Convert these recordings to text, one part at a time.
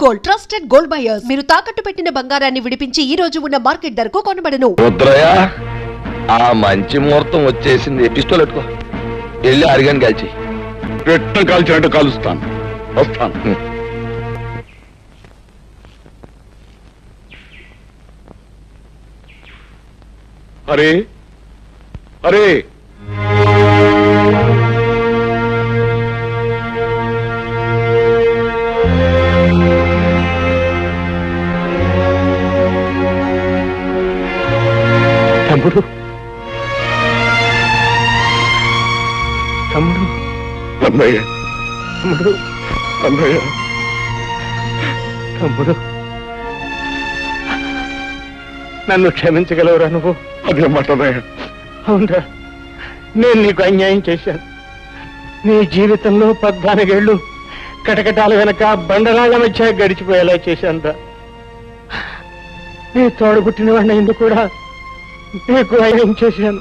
Gold, trusted gold buyers. మీరు తాకట్టు పెట్టిన బంగారాన్ని విడిపించి ఈ రోజు ఉన్న మార్కెట్ ధరకు కొనబడను. రుద్రయ్య, ఆ మంచి ముహూర్తం వచ్చేసింది. పిస్తోల్ పెట్టుకో, వెళ్ళి అరిగాని కాల్చి. పెట్ట కాల్చినట్టు కాలుస్తాను. వస్తాను. అరే అరే, తమ్ముడు తమ్ముడు అన్నయ్య, తమ్ముడు అన్నయ్య, తమ్ముడు నన్ను క్షమించగలవురా నువ్వు? అదే మాట అన్నయ్య. అవునరా, నేను నీకు అన్యాయం చేశాను. నీ జీవితంలో 14 ఏళ్ళు కటకటాల వెనక బండరాళ్ల మధ్య గడిచిపోయేలా చేశానురా. నీ తోడుగుట్టిన వాడిని ఎందుకు కూడా నీకు అన్యాయం చేశాను.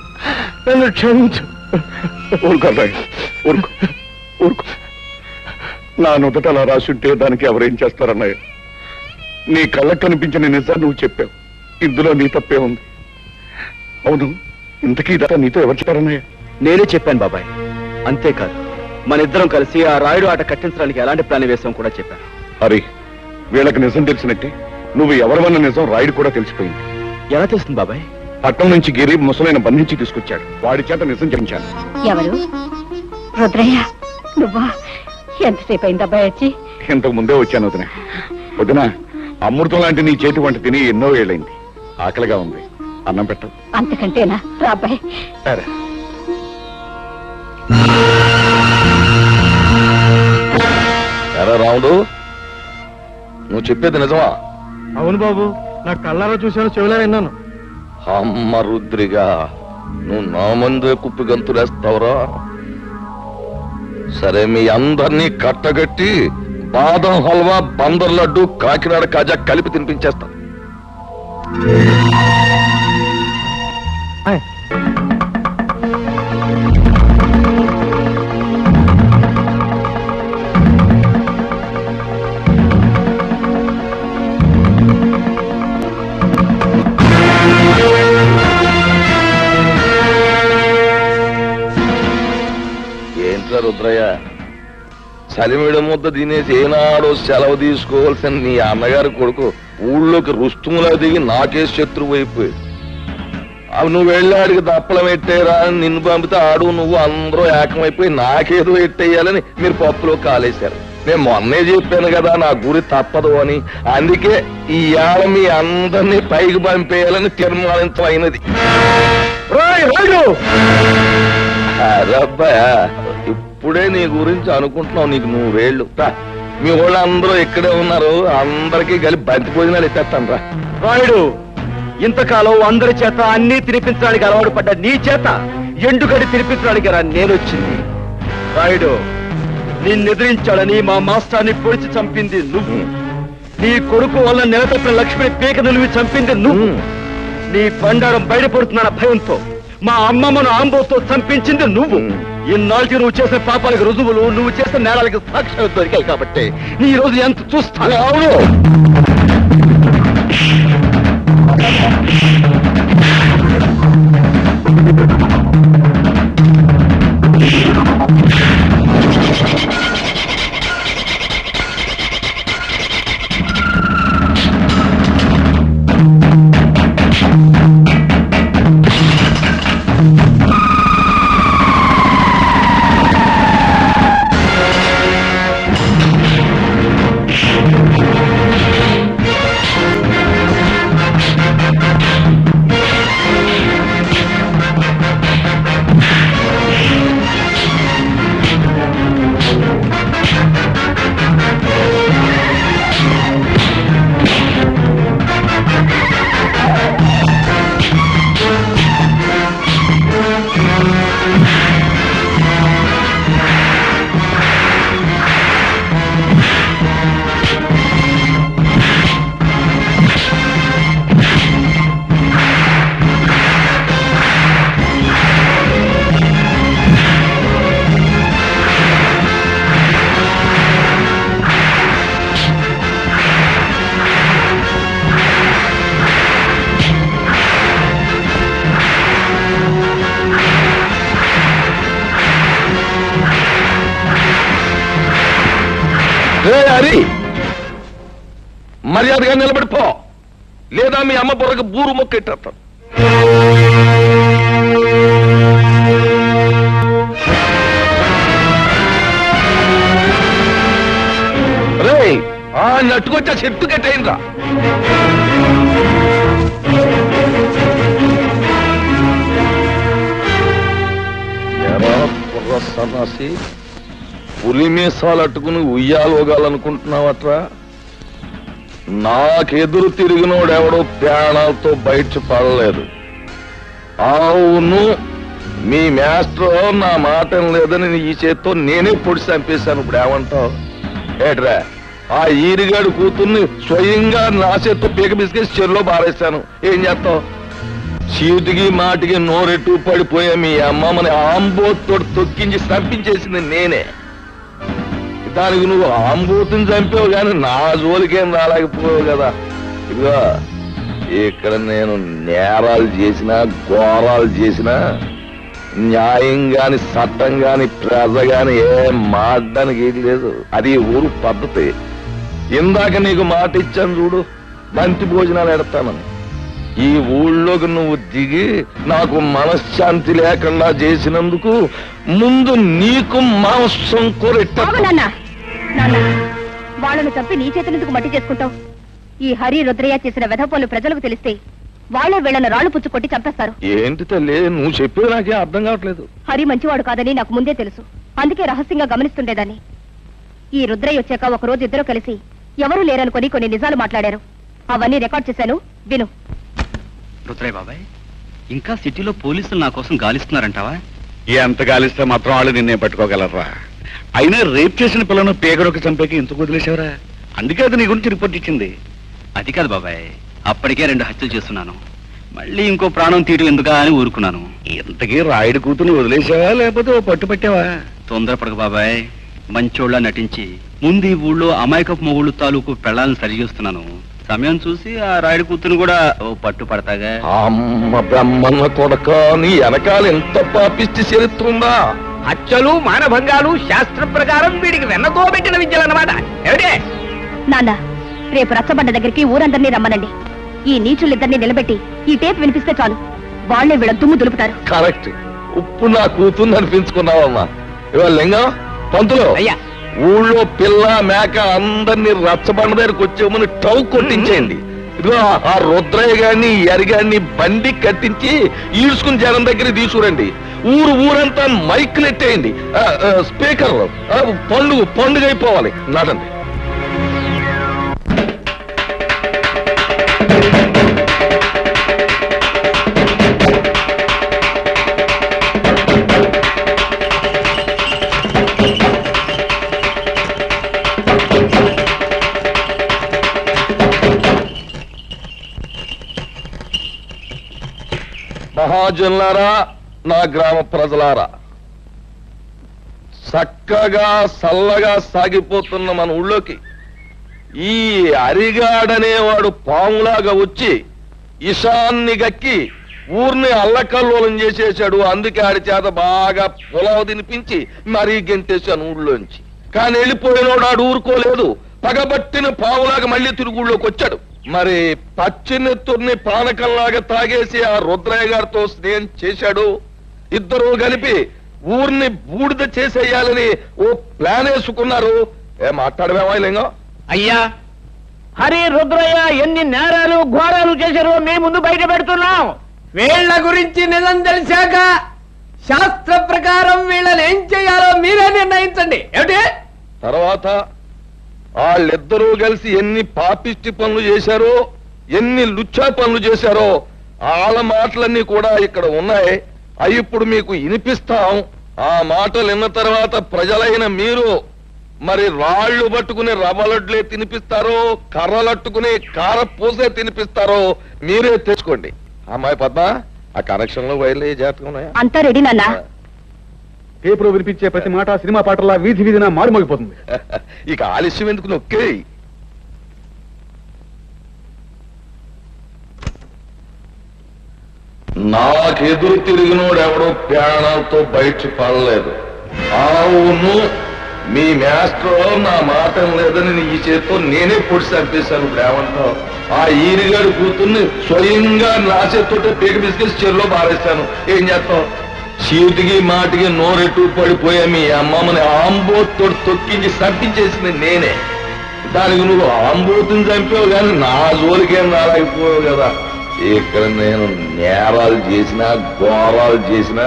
నన్ను క్షమించు. ఊరుకో ఊరుకో ఊరుకో. నా నుదుట అలా రాసుంటే దానికి ఎవరేం చేస్తారన్నయ్య? నీ కళ్ళకు కనిపించిన నిజాన్ని నువ్వు చెప్పావు. ఇందులో నీ తప్పే ఉంది. అవును, ఇంతకీ ఇదంతా నీతో ఎవరు చెప్పారన్నయ్య? నేనే చెప్పాను బాబాయ్. అంతేకాదు, మన ఇద్దరం కలిసి ఆ రాయుడు ఆట కట్టించడానికి ఎలాంటి ప్లాన్ వేసాం కూడా చెప్పాను. అరే, వీళ్ళకి నిజం తెలిసినట్టే నువ్వు ఎవరివన్న నిజం రాయుడు కూడా తెలిసిపోయింది. ఎలా తెలుస్తుంది బాబాయ్? పట్టణం నుంచి గిరి ముసలైన బంధించి తీసుకొచ్చాడు. వాడి చేత నిజం చెప్పించాను. ఎవరు? రుద్రయ్య నువ్వా? ఎంతసేపు అయింది అబ్బాయి వచ్చి? ఇంతకు ముందే వచ్చాను వదిన. వదిన, అమృతం లాంటి నీ చేతి వంట తిని ఎన్నో ఏళ్ళైంది. ఆకలిగా ఉంది, అన్నం పెట్టు. అంతకంటేనా? రా అబ్బాయి. సరే. ఎరా రాముడు, నువ్వు చెప్పేది నిజమా? అవును బాబు, నా కళ్ళారా చూశాను, చెవులా విన్నాను. అమ్మ రుద్రిగా, నువ్వు నా ముందే కుప్పి గంతులేస్తావురా? సరే, మీ అందరినీ కట్టగట్టి బాదం హల్వా, బందర్ లడ్డు, కాకినాడ కాజా కలిపి తినిపించేస్తా. ఏంట్రా రుద్రయ్య, చలిమిడ ముద్ద తినేసి ఏనాడో సెలవు తీసుకోవాల్సిన నీ అన్నగారి కొడుకు ఊళ్ళోకి రుస్తుములా దిగి నాకే శత్రువు అయిపోయాడు. అవి నువ్వు వెళ్ళాడికి దప్పలం ఎట్టేరా అని నిన్ను పంపితే ఆడు నువ్వు అందరూ ఏకమైపోయి నాకేదో ఎట్టేయాలని మీరు పప్పులో కాలేశారు. నేను మొన్నే చెప్పాను కదా నా గురి తప్పదు అని. అందుకే ఈ ఏళ మీ అందరినీ పైకి పంపేయాలని తీర్మానించమైనది. అరబ్బాయా, ఇప్పుడే నీ గురించి అనుకుంటున్నావు. నీకు 100 ఏళ్ళు. మీ వాళ్ళు అందరూ ఇక్కడే ఉన్నారు, అందరికీ కలిపి బంతి భోజనాలు ఎత్తేస్తాను రా. రాయుడు, ఇంతకాలం అందరి చేత అన్ని తినిపించడానికి అలవాటు పడ్డ నీ చేత ఎండుగడి తినిపించడానికి రా నేనొచ్చింది. రాయుడు, నిన్నెదిరించాలని మా మాస్టర్ని పొడిచి చంపింది నువ్వు. నీ కొడుకు వల్ల నిలతప్పిన లక్ష్మిని పీక నిలివి చంపింది నువ్వు. నీ బండారం బయటపడుతున్న భయంతో మా అమ్మమ్మను ఆంబోతో చంపించింది నువ్వు. ఇన్నాళ్ళకి నువ్వు చేసిన పాపాలకు రుజువులు, నువ్వు చేసిన నేరాలకు సాక్ష్యాలు దొరికాయి కాబట్టి నీ రోజు ఎంత చూస్తాను. అవును, హరి మర్యాదగా నిలబడిపో, లేదా మీ అమ్మ బుర్రకు బూరు మొక్కెట్టేస్తాను. రే నట్టుకొచ్చా చెట్టు కట్టేయండిరా. కుర్ర సన్నాసి, పులి మీసాలు అట్టుకుని ఉయ్యాలోగాలనుకుంటున్నావట్రా? నాకెదురు తిరిగినోడెవడో ప్రాణాలతో బయట పడలేదు. అవును, మీ మాస్టర్ నా మాట లేదని ఈ చేత్తో నేనే పొడి చంపేశాను. ఇప్పుడు ఏమంటావు? ఏట్రా, ఆ ఈరిగాడు కూతుర్ని స్వయంగా నా చేత్తో పీక బిస్కేసి చెరులో బారేశాను. ఏం చేస్తావు? చీటికి మాటికి నోరెట్టు పడిపోయా మీ అమ్మమ్మని ఆంబోతో తొక్కించి చంపించేసింది నేనే. దానికి నువ్వు ఆంబోతుని చంపావు కానీ నా జోలికేం రాలేకపోయావు కదా. ఇదిగో, ఇక్కడ నేను నేరాలు చేసినా ఘోరాలు చేసినా న్యాయం గాని చట్టం గాని ప్రజ గాని ఏం మాట్లాడడానికి ఏది లేదు. అది ఊరు పద్ధతి. ఇందాక నీకు మాట ఇచ్చాను చూడు, బంతి భోజనాలు ఎడతానని. ఈ ఊళ్ళోకి నువ్వు దిగి నాకు మనశ్శాంతి లేకుండా చేసినందుకు ముందు నీకు మాంసం కొరెట్ట. వాళ్ళను చంపి నీ చేతులందుకు మట్టి చేసుకుంటావు. ఈ హరి రుద్రయ్య చేసిన వెధపోలు ప్రజలకు తెలిస్తే వాళ్ళే వీళ్ళను రాళ్లు పుచ్చు కొట్టి చంపేస్తారు. ఏంటి తల్లి నువ్వు చెప్పేది నాకే అర్థం కావట్లేదు. హరి మంచివాడు కాదని నాకు ముందే తెలుసు. అందుకే రహస్యంగా గమనిస్తుండేదాన్ని. ఈ రుద్రయ్య వచ్చాక ఒక రోజు ఇద్దరు కలిసి ఎవరూ లేరనుకొని కొన్ని నిజాలు మాట్లాడారు. అవన్నీ రికార్డ్ చేశాను, విను. రుద్రయ్య బాబాయ్, ఇంకా సిటీలో పోలీసులు నా కోసం గాలిస్తున్నారంటావా? ఎంత గాలిస్తే మాత్రం వాళ్ళు నిన్నే పట్టుకోగలరా? అయినా రేప్ చేసిన పిల్లను పేగరొక చంపేకి ఇంత వదిలేసావరా? అందుకే అది నీ గురించి రిపోర్ట్ ఇచ్చింది. అది కాదు బాబాయ్, అప్పటికే 2 హత్యలు చేస్తున్నాను. మళ్ళీ ఇంకో ప్రాణం తీయడం ఎందుకా అని ఊరుకున్నాను. ఇంతకీ రాయుడు కూతుని వదిలేసావా లేకపోతే ఓ పట్టు పట్టావా? తొందరపడక బాబాయ్, మంచోళ్ళ నటించి ముందు ఈ ఊళ్ళో అమాయకపు మొగుళ్ళు తాలూకు పెళ్ళాలను సరిచేస్తున్నాను. సమయం చూసి ఆ రాయుడు కూతురు కూడా ఓ పట్టు పడతాగా. అమ్మ బ్రహ్మన్న కొడక, నీ వెనకాల ఎంత పాపిష్టి చరిత్రుందా? హత్యలు మానభంగాలు శాస్త్ర ప్రకారం వీడికి వెన్నతో పెట్టిన విద్యలన్నమాట. ఏమిటే నాన్న, రేపు రచ్చబండ దగ్గరికి ఊరందరినీ రమ్మనండి. ఈ నీచులిద్దరినీ నిలబెట్టి ఈ టేప్ వినిపిస్తే చాలు, వాళ్లే వీళ్ళ దుమ్ము దులుపుతారు. కరెక్ట్. ఉప్పు నా కూతుర్ని అనిపించుకున్నావమ్మా. ఇవాళ లింగం పంతులు, అయ్యా, ఊళ్ళో పిల్ల మేక అందరినీ రచ్చబండ దగ్గరకు వచ్చేమని టౌ కొట్టించేయండి. ఇదిగో ఆ రుద్రయ్య గారిని ఎరిగాన్ని బండి కట్టించి ఈడ్చుకుని జనం దగ్గర తీసుకురండి. ఊరంతా మైకులు ఎట్టేయండి, స్పీకర్లు. పండుగ అయిపోవాలి. నడండి. మహాజనులారా, నా గ్రామ ప్రజలారా, చక్కగా చల్లగా సాగిపోతున్న మన ఊళ్ళోకి ఈ అరిగాడనేవాడు పాములాగా వచ్చి ఇషాన్ని గక్కి ఊరిని అల్లకల్లోలం చేసేశాడు. అందుకే ఆడి చేత బాగా పొలావు తినిపించి మరీ గెంటేశాను ఊళ్ళోంచి. కానీ వెళ్ళిపోయినోడు ఆడు ఊరుకోలేదు. పగబట్టిన పావులాగా మళ్ళీ తిరుగుళ్ళోకి వచ్చాడు. మరి పచ్చినెత్తుర్ని పానకంలాగా తాగేసి ఆ రుద్రయ్య గారితో స్నేహం చేశాడు. ఇద్దరు కలిపి ఊరిని బూడిద చేసేయాలని ఓ ప్లాన్ వేసుకున్నారు. మాట్లాడమేమో లింగం? అయ్యా, హరి రుద్రయ్య ఎన్ని నేరాలు ఘోరాలు చేశారో మీ ముందు బయట పెడుతున్నాం. వీళ్ళ గురించి నిజం తెలిసాక శాస్త్ర ప్రకారం వీళ్ళని ఏం చేయాలో మీరే నిర్ణయించండి. ఏమిటి? తర్వాత వాళ్ళిద్దరూ కలిసి ఎన్ని పాపిష్టి పనులు చేశారో, ఎన్ని లుచ్చా పనులు చేశారో వాళ్ళ మాటలన్నీ కూడా ఇక్కడ ఉన్నాయి. అవి ఇప్పుడు మీకు వినిపిస్తాం. ఆ మాటలు విన్న తర్వాత ప్రజలైన మీరు మరి రాళ్లు పట్టుకుని రవ్వలడ్లే తినిపిస్తారో, కర్రలట్టుకుని కారపూసే తినిపిస్తారో మీరే తెచ్చుకోండి. అమ్మాయి పద్మ, ఆ కనెక్షన్ లో వైర్లు జాతకం ఉన్నాయా? అంతా రెడీ నాన్న. పేపర్ వినిపించే ప్రతి మాట సినిమా పాటలా వీధి వీధిన మారుమోగిపోతుంది. ఇక ఆలస్యం ఎందుకు, నొక్కే. నాకెదురు తిరిగినోడెవడో ప్రాణాలతో బయట పడలేదు. అవును, మీ మాస్టర్ నా మాట లేదని ఈ చేత్తో నేనే పొడి చంపేశాను. ఇప్పుడు ఏమంటావు? ఆ ఈరిగాడు కూతుర్ని స్వయంగా నా చేత్తోటే పీక బిస్కెట్స్ చెరులో పారేశాను. ఏం చేస్తావు? చీటికి మాటికి నోరెట్టు పడిపోయా మీ అమ్మమ్మని ఆంబోతో తొక్కించి చంపించేసింది నేనే. దానికి నువ్వు ఆంబోతుని చంపావు కానీ నా జోలికేం రాలేకపోయావు కదా. ఇక్కడ నేను నేరాలు చేసినా ఘోరాలు చేసినా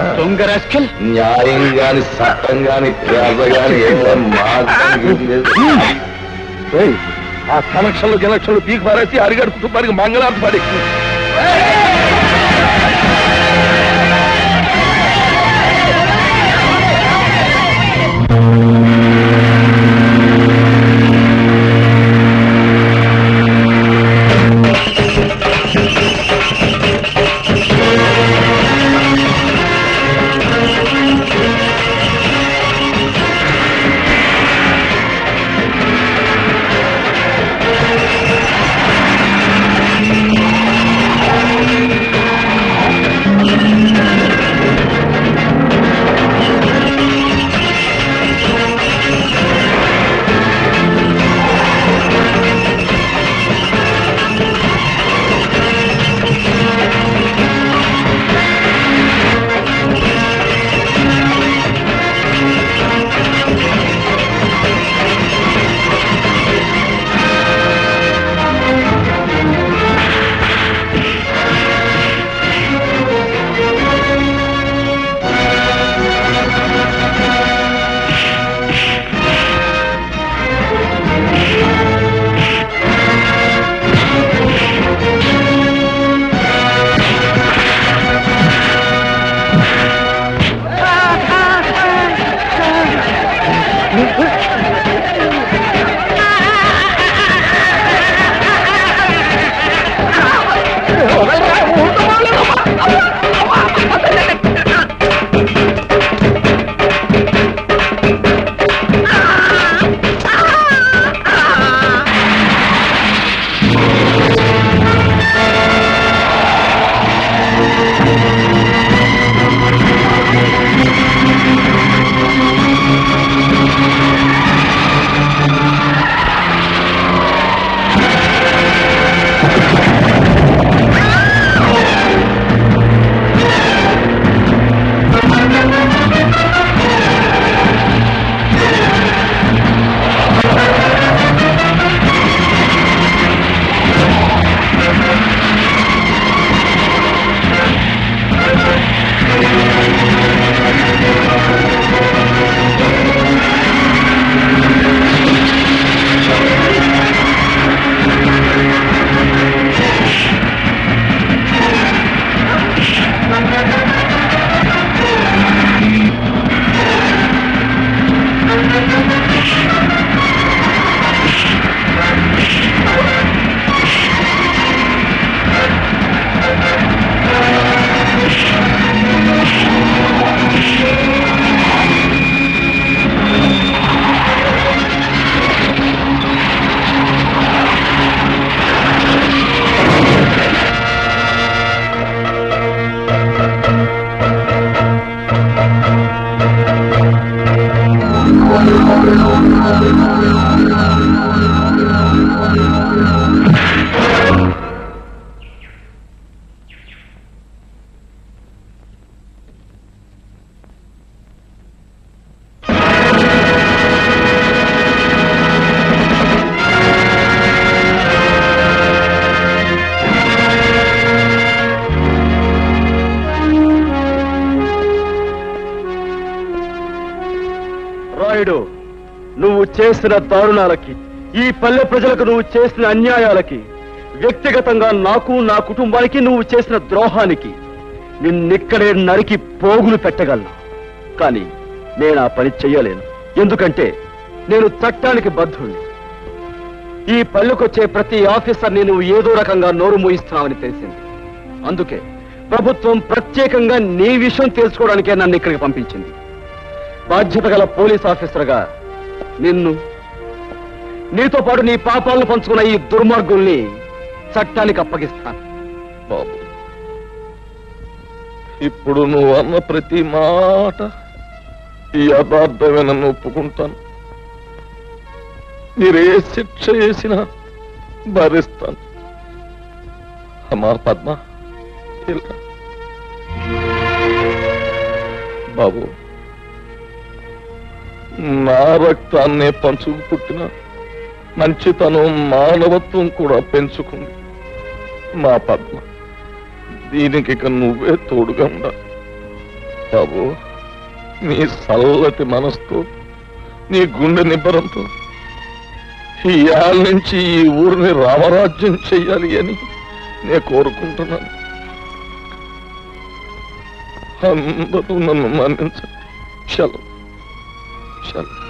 న్యాయం గాని చట్టం గాని పేద గాని ఆ కనెక్షన్లు గినక్షన్లు పీకి పారేసి అరిగడు కుటుంబానికి మంగళార్థం పడి రాయుడు, నువ్వు చేసిన దారుణాలకి, ఈ పల్లె ప్రజలకు నువ్వు చేసిన అన్యాయాలకి, వ్యక్తిగతంగా నాకు నా కుటుంబానికి నువ్వు చేసిన ద్రోహానికి నిన్నిక్కడే నరికి పోగులు పెట్టగలను. కానీ నేను ఆ పని చెయ్యలేను. ఎందుకంటే నేను చట్టానికి బద్ధుణ్ణి. ఈ పల్లెకొచ్చే ప్రతి ఆఫీసర్ని నువ్వు ఏదో రకంగా నోరు మూయిస్తున్నావని తెలిసింది. అందుకే ప్రభుత్వం ప్రత్యేకంగా నీ విషయం తెలుసుకోవడానికే నన్ను ఇక్కడికి పంపించింది. బాధ్యత గల పోలీస్ ఆఫీసర్గా నిన్ను, నీతో పాటు నీ పాపాలను పంచుకున్న ఈ దుర్మార్గుల్ని చట్టానికి అప్పగిస్తాను. బాబు, ఇప్పుడు నువ్వు అన్న ప్రతి మాట ఈ యథార్థమే నన్ను ఒప్పుకుంటాను. మీరే శిక్ష వేసినా భరిస్తాను. అమ్మా పద్మ, ఇలా బాబు, నా రక్తాన్నే పంచుకు పుట్టిన మంచితనం మానవత్వం కూడా పెంచుకుంది మా పద్మ. దీనికి ఇక నువ్వే తోడుగా ఉండాలి బాబు. నీ చల్లటి మనసుతో, నీ గుండె నిబ్బరంతో ఈ ఏళ్ళ నుంచి ఈ ఊరిని రామరాజ్యం చెయ్యాలి అని నేను కోరుకుంటున్నాను. అందరూ నన్ను మన్నించండి. చలో చలో.